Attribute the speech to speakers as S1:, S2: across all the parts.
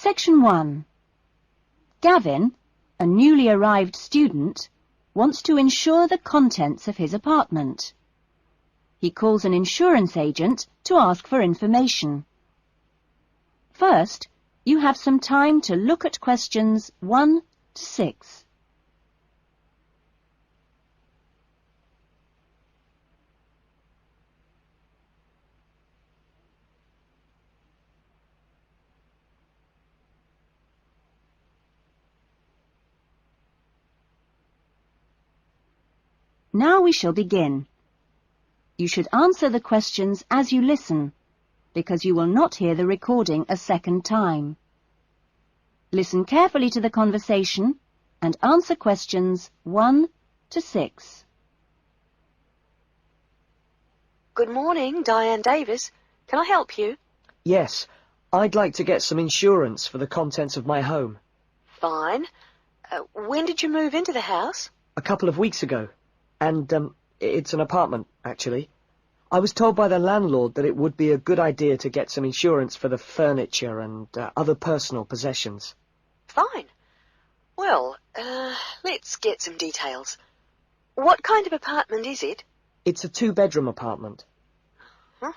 S1: Section 1. Gavin, a newly arrived student, wants to insure the contents of his apartment. He calls an insurance agent to ask for information. First, you have some time to look at questions 1 to 6. Now we shall begin. You should answer the questions as you listen, because you will not hear the recording a second time. Listen carefully to the conversation and answer questions 1 to 6.
S2: Good morning, Diane Davis. Can I help you?
S3: Yes, I'd like to get some insurance for the contents of my home.
S2: Fine. When did you move into the house?
S3: A couple of weeks ago. And, it's an apartment, actually. I was told by the landlord that it would be a good idea to get some insurance for the furniture and other personal possessions.
S2: Fine. Well, let's get some details. What kind of apartment is it?
S3: It's a 2-bedroom apartment.
S2: Huh?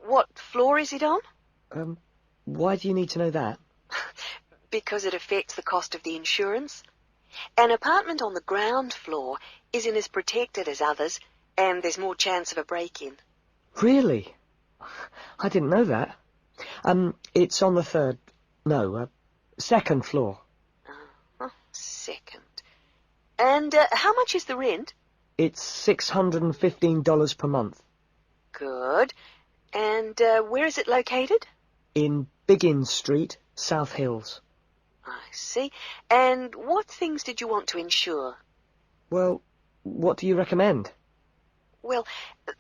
S2: What floor is it on?
S3: Why do you need to know that?
S2: Because it affects the cost of the insurance. An apartment on the ground floor isn't as protected as others, and there's more chance of a break-in.
S3: Really? I didn't know that. It's on the second floor.
S2: Second. And how much is the rent?
S3: It's $615 per month.
S2: Good. And where is it located?
S3: In Biggins Street, South Hills.
S2: I see. And what things did you want to insure?
S3: Well, what do you recommend?
S2: Well,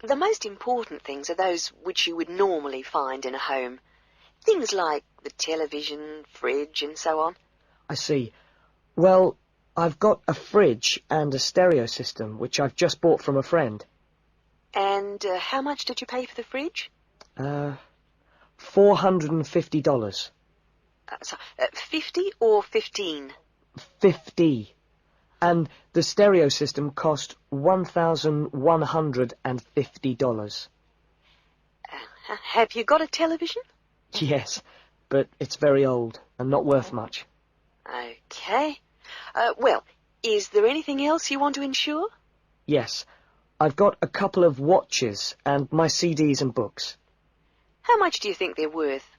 S2: the most important things are those which you would normally find in a home. Things like the television, fridge, and so on.
S3: I see. Well, I've got a fridge and a stereo system, which I've just bought from a friend.
S2: And how much did you pay for the fridge?
S3: $450.
S2: 50 or 15?
S3: 50. And the stereo system cost $1,150.
S2: Have you got a television?
S3: Yes, but it's very old and not worth much.
S2: Okay. Well, is there anything else you want to insure?
S3: Yes, I've got a couple of watches and my CDs and books.
S2: How much do you think they're worth?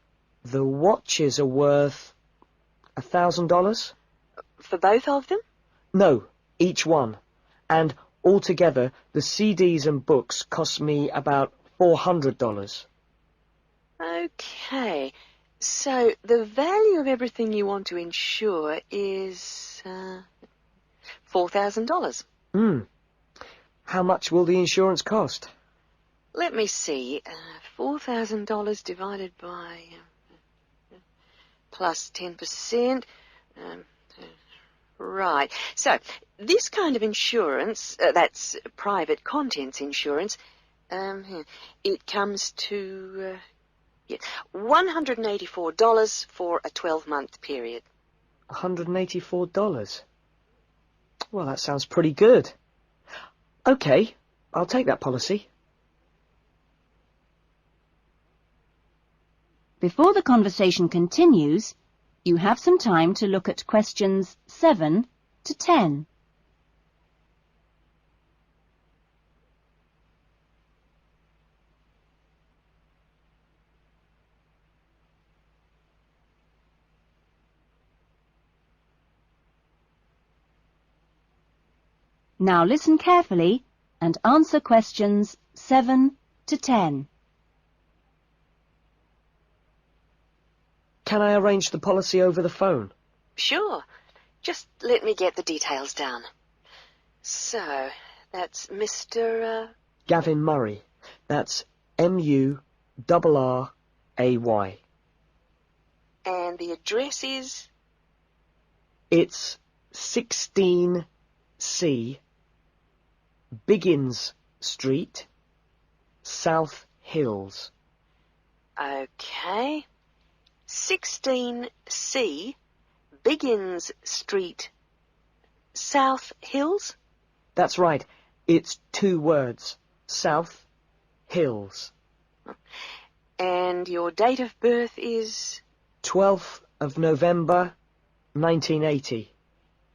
S3: The watches are worth $1,000?
S2: For both of them?
S3: No, each one. And altogether, the CDs and books cost me about $400.
S2: Okay. So the value of everything you want to insure is $4,000.
S3: How much will the insurance cost?
S2: Let me see. $4,000 divided by plus 10%. Right. So this kind of insurance, that's private contents insurance, it comes to $184 for a 12-month period.
S3: $184? Well, that sounds pretty good. Okay, I'll take that policy.
S1: Before the conversation continues, you have some time to look at questions 7 to 10. Now listen carefully and answer questions 7 to 10.
S3: Can I arrange the policy over the phone?
S2: Sure. Just let me get the details down. So, that's Mr.
S3: Gavin Murray. That's Murray.
S2: And the address is?
S3: It's 16C, Biggins Street, South Hills.
S2: Okay. 16C, Biggins Street, South Hills?
S3: That's right. It's 2 words. South Hills.
S2: And your date of birth is?
S3: 12th of November, 1980.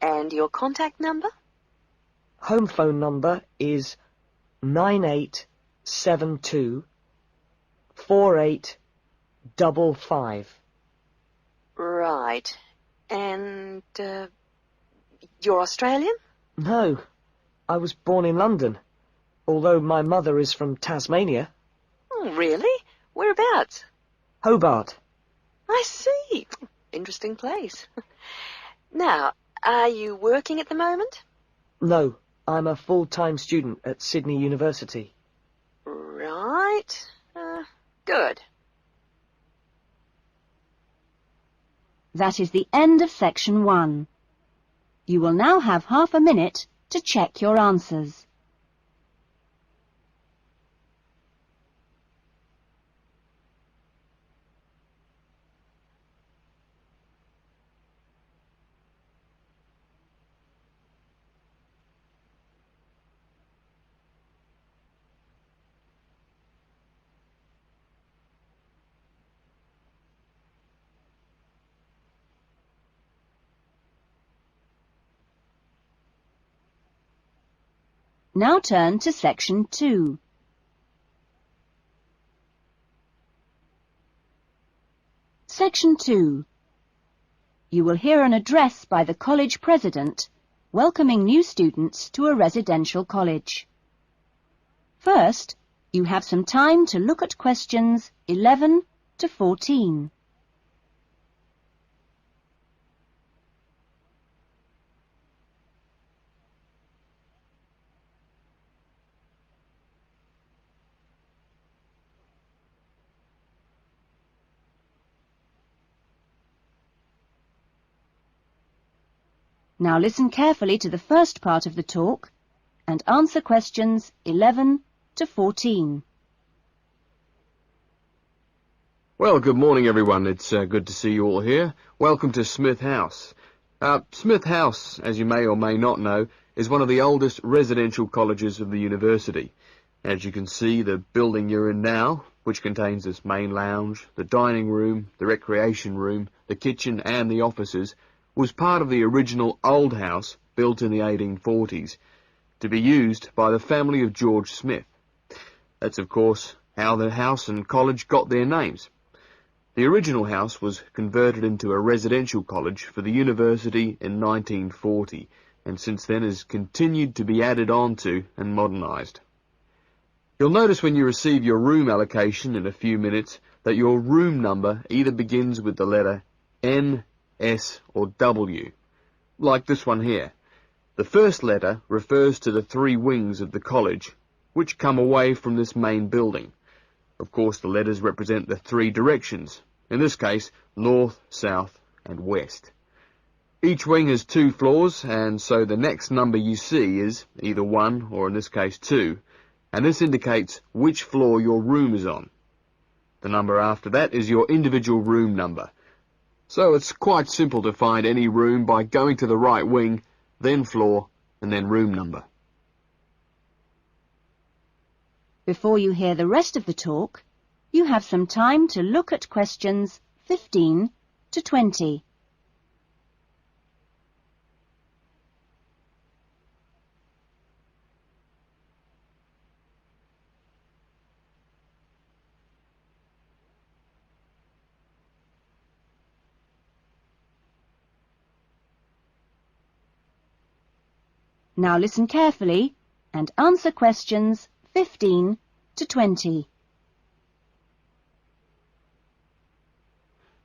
S2: And your contact number?
S3: Home phone number is 9872 4855.
S2: Right. And, you're Australian?
S3: No, I was born in London, although my mother is from Tasmania.
S2: Oh, really? Whereabouts?
S3: Hobart.
S2: I see. Interesting place. Now, are you working at the moment?
S3: No, I'm a full-time student at Sydney University.
S2: Right. Good.
S1: That is the end of section 1. You will now have half a minute to check your answers. Now turn to section 2. Section 2. You will hear an address by the college president welcoming new students to a residential college. First, you have some time to look at questions 11 to 14. Now listen carefully to the first part of the talk and answer questions 11 to 14.
S4: Well, good morning, everyone. It's good to see you all here. Welcome to Smith House. Smith House, as you may or may not know, is one of the oldest residential colleges of the university. As you can see, the building you're in now, which contains this main lounge, the dining room, the recreation room, the kitchen and the offices, was part of the original old house built in the 1840s to be used by the family of George Smith. That's, of course, how the house and college got their names. The original house was converted into a residential college for the university in 1940, and since then has continued to be added on to and modernised. You'll notice when you receive your room allocation in a few minutes that your room number either begins with the letter N, S or W, like this one here. The first letter refers to the 3 wings of the college, which come away from this main building. Of course, the letters represent the 3 directions, in this case, north, south and west. Each wing has 2 floors, and so the next number you see is either 1 or in this case 2, and this indicates which floor your room is on. The number after that is your individual room number. So it's quite simple to find any room by going to the right wing, then floor, and then room number.
S1: Before you hear the rest of the talk, you have some time to look at questions 15 to 20. Now listen carefully and answer questions 15 to 20.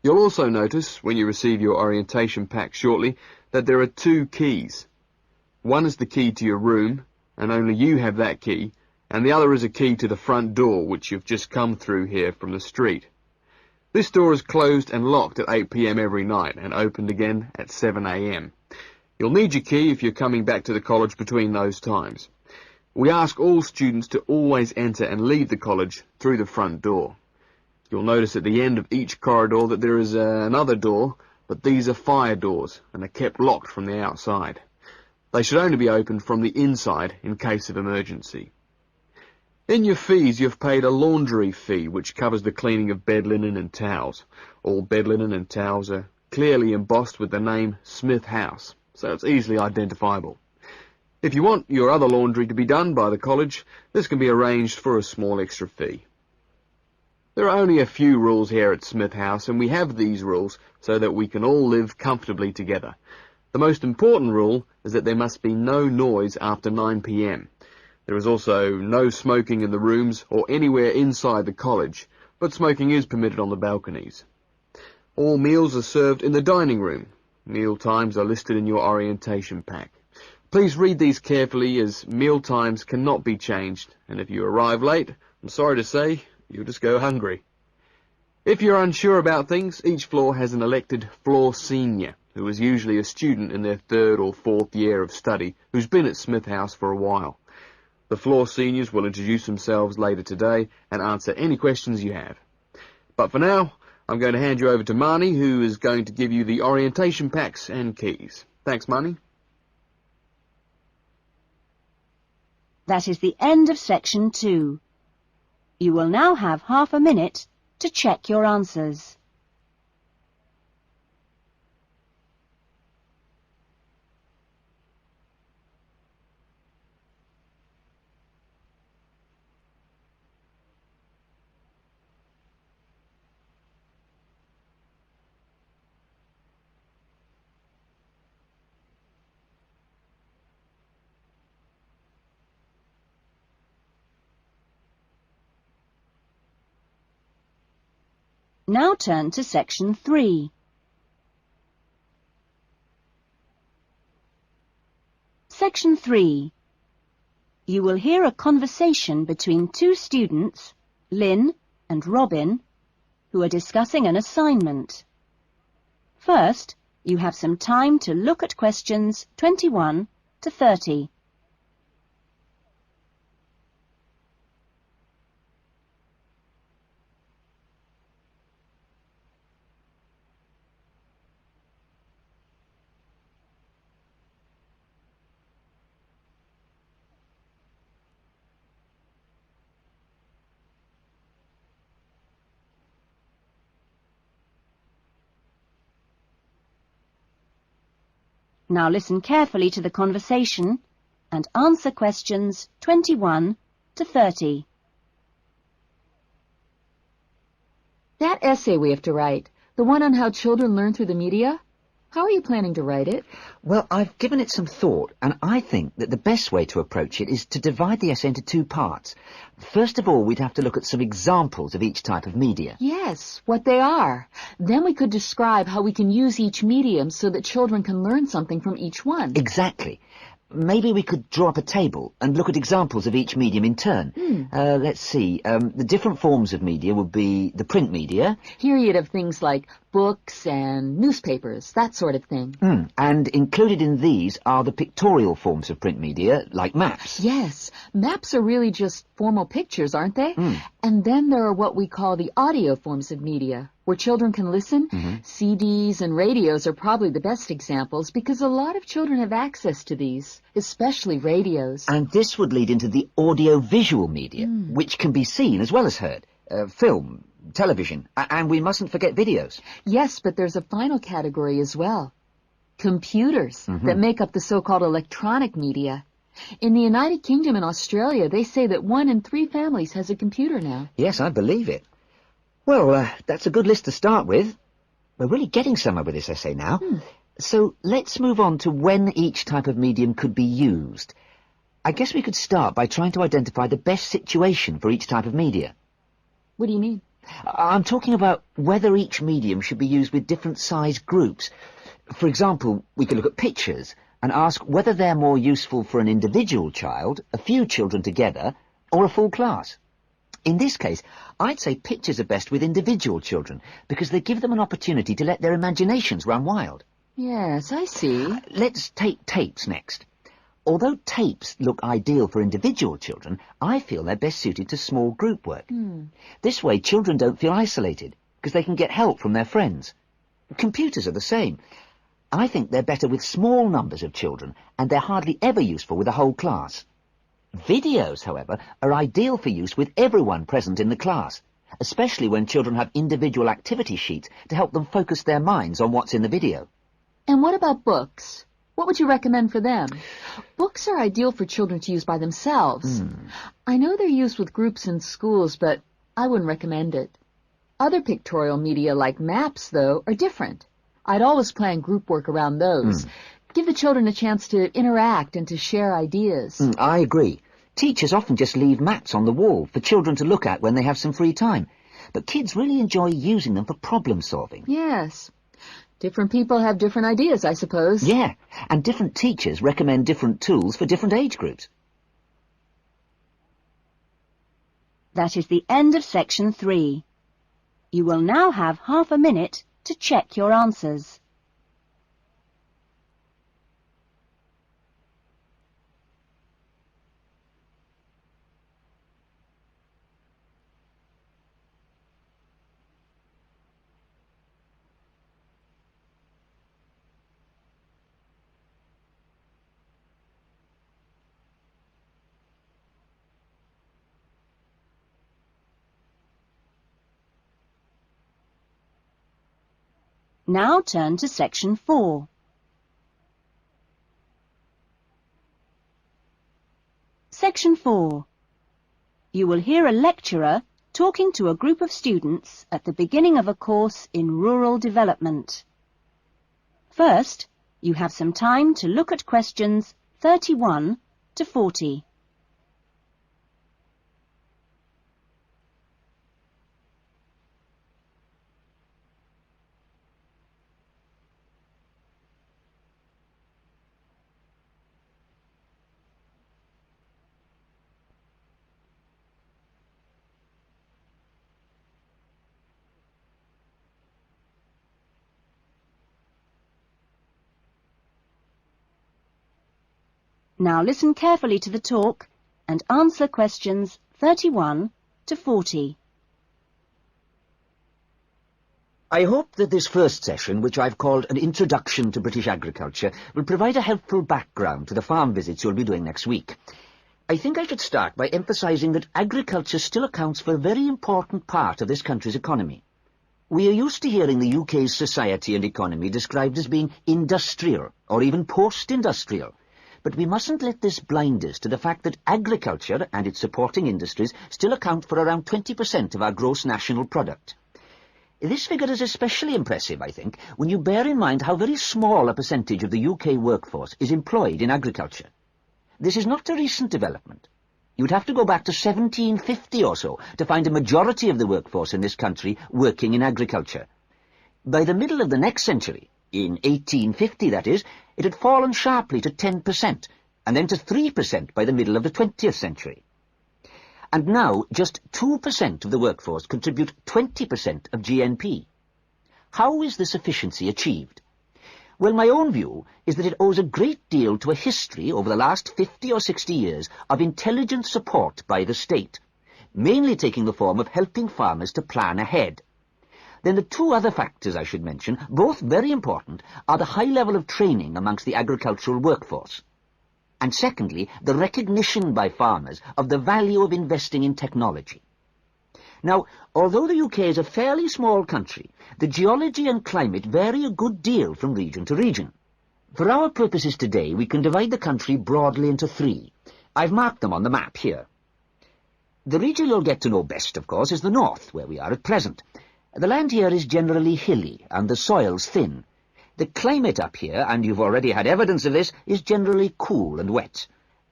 S4: You'll also notice, when you receive your orientation pack shortly, that there are 2 keys. One is the key to your room, and only you have that key, and the other is a key to the front door, which you've just come through here from the street. This door is closed and locked at 8 p.m. every night, and opened again at 7 a.m. You'll need your key if you're coming back to the college between those times. We ask all students to always enter and leave the college through the front door. You'll notice at the end of each corridor that there is another door, but these are fire doors and are kept locked from the outside. They should only be opened from the inside in case of emergency. In your fees, you've paid a laundry fee, which covers the cleaning of bed linen and towels. All bed linen and towels are clearly embossed with the name Smith House, so it's easily identifiable. If you want your other laundry to be done by the college, this can be arranged for a small extra fee. There are only a few rules here at Smith House, and we have these rules so that we can all live comfortably together. The most important rule is that there must be no noise after 9 p.m. There is also no smoking in the rooms or anywhere inside the college, but smoking is permitted on the balconies. All meals are served in the dining room. Meal times are listed in your orientation pack. Please read these carefully, as meal times cannot be changed, and if you arrive late, I'm sorry to say, you'll just go hungry. If you're unsure about things, each floor has an elected floor senior, who is usually a student in their 3rd or 4th year of study, who's been at Smith House for a while. The floor seniors will introduce themselves later today and answer any questions you have. But for now, I'm going to hand you over to Marnie, who is going to give you the orientation packs and keys. Thanks, Marnie.
S1: That is the end of section 2. You will now have half a minute to check your answers. Now turn to section 3. Section 3. You will hear a conversation between 2 students, Lynn and Robin, who are discussing an assignment. First, you have some time to look at questions 21 to 30. Now listen carefully to the conversation and answer questions 21 to 30.
S5: That essay we have to write, the one on how children learn through the media, how are you planning to write it?
S6: Well, I've given it some thought, and I think that the best way to approach it is to divide the essay into 2 parts. First of all, we'd have to look at some examples of each type of media.
S5: Yes, what they are. Then we could describe how we can use each medium so that children can learn something from each one.
S6: Exactly. Maybe we could draw up a table and look at examples of each medium in turn. Let's see. The different forms of media would be the print media.
S5: Here you'd have things like books and newspapers, that sort of thing.
S6: And included in these are the pictorial forms of print media, like maps.
S5: Yes, maps are really just formal pictures, aren't they? And then there are what we call the audio forms of media, where children can listen. CDs and radios are probably the best examples because a lot of children have access to these, especially radios.
S6: And this would lead into the audio-visual media, which can be seen as well as heard. Film, television, and we mustn't forget videos.
S5: Yes, but there's a final category as well. Computers that make up the so-called electronic media. In the United Kingdom and Australia, they say that 1 in 3 families has a computer now.
S6: Yes, I believe it. Well, that's a good list to start with. We're really getting somewhere with this essay now. So let's move on to when each type of medium could be used. I guess we could start by trying to identify the best situation for each type of media.
S5: What do you mean?
S6: I'm talking about whether each medium should be used with different size groups. For example, we could look at pictures and ask whether they're more useful for an individual child, a few children together, or a full class. In this case, I'd say pictures are best with individual children because they give them an opportunity to let their imaginations run wild.
S5: Yes, I see.
S6: Let's take tapes next. Although tapes look ideal for individual children, I feel they're best suited to small group work. This way, children don't feel isolated, because they can get help from their friends. Computers are the same. I think they're better with small numbers of children, and they're hardly ever useful with a whole class. Videos, however, are ideal for use with everyone present in the class, especially when children have individual activity sheets to help them focus their minds on what's in the video.
S5: And what about books? What would you recommend for them? Books are ideal for children to use by themselves. I know they're used with groups in schools, but I wouldn't recommend it. Other pictorial media like maps, though, are different. I'd always plan group work around those. Give the children a chance to interact and to share ideas.
S6: I agree. Teachers often just leave maps on the wall for children to look at when they have some free time. But kids really enjoy using them for problem solving.
S5: Yes. Different people have different ideas, I suppose.
S6: Yeah, and different teachers recommend different tools for different age groups.
S1: That is the end of section 3. You will now have half a minute to check your answers. Now turn to section 4. Section 4. You will hear a lecturer talking to a group of students at the beginning of a course in rural development. First, you have some time to look at questions 31 to 40. Now listen carefully to the talk and answer questions 31 to 40.
S6: I hope that this first session, which I've called an Introduction to British Agriculture, will provide a helpful background to the farm visits you'll be doing next week. I think I should start by emphasising that agriculture still accounts for a very important part of this country's economy. We are used to hearing the UK's society and economy described as being industrial or even post-industrial. But we mustn't let this blind us to the fact that agriculture and its supporting industries still account for around 20% of our gross national product. This figure is especially impressive, I think, when you bear in mind how very small a percentage of the UK workforce is employed in agriculture. This is not a recent development. You would have to go back to 1750 or so to find a majority of the workforce in this country working in agriculture. By the middle of the next century, in 1850 that is, it had fallen sharply to 10%, and then to 3% by the middle of the 20th century. And now just 2% of the workforce contribute 20% of GNP. How is this efficiency achieved? Well, my own view is that it owes a great deal to a history over the last 50 or 60 years of intelligent support by the state, mainly taking the form of helping farmers to plan ahead. Then the two other factors I should mention, both very important, are the high level of training amongst the agricultural workforce, and secondly, the recognition by farmers of the value of investing in technology. Now, although the UK is a fairly small country, the geology and climate vary a good deal from region to region. For our purposes today, we can divide the country broadly into 3. I've marked them on the map here. The region you'll get to know best, of course, is the north, where we are at present. The land here is generally hilly, and the soil's thin. The climate up here, and you've already had evidence of this, is generally cool and wet.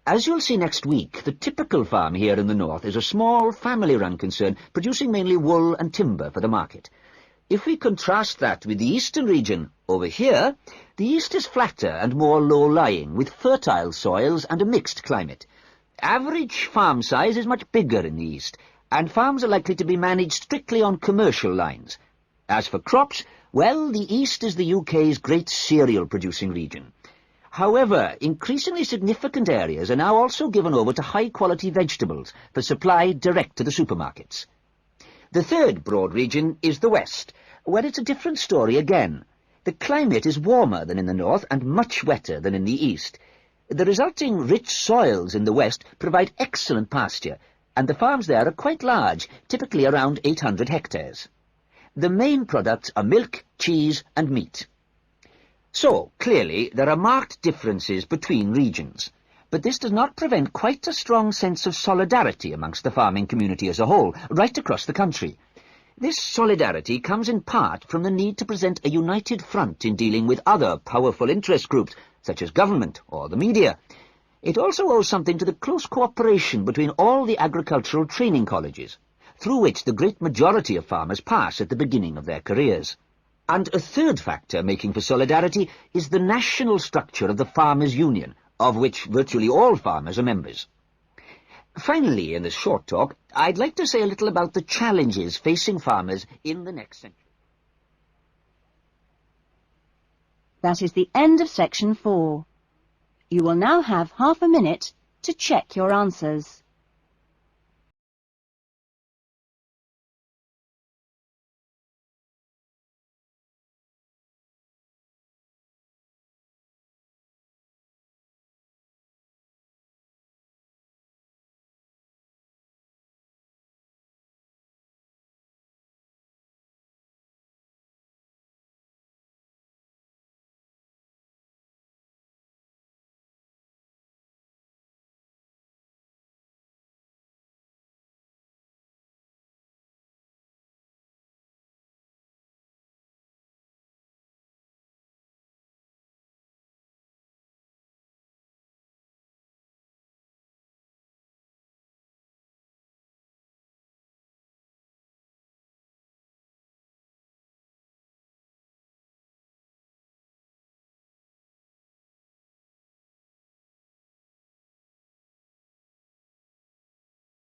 S6: As you'll see next week, the typical farm here in the north is a small, family-run concern, producing mainly wool and timber for the market. If we contrast that with the eastern region, over here, the east is flatter and more low-lying, with fertile soils and a mixed climate. Average farm size is much bigger in the east, and farms are likely to be managed strictly on commercial lines. As for crops, well, the east is the UK's great cereal-producing region. However, increasingly significant areas are now also given over to high-quality vegetables for supply direct to the supermarkets. The third broad region is the West, where it's a different story again. The climate is warmer than in the north and much wetter than in the east. The resulting rich soils in the West provide excellent pasture, and the farms there are quite large, typically around 800 hectares. The main products are milk, cheese and meat. So, clearly, there are marked differences between regions, but this does not prevent quite a strong sense of solidarity amongst the farming community as a whole, right across the country. This solidarity comes in part from the need to present a united front in dealing with other powerful interest groups, such as government or the media. It also owes something to the close cooperation between all the agricultural training colleges, through which the great majority of farmers pass at the beginning of their careers. And a third factor making for solidarity is the national structure of the Farmers' Union, of which virtually all farmers are members. Finally, in this short talk, I'd like to say a little about the challenges facing farmers in the next century.
S1: That is the end of section 4. You will now have half a minute to check your answers.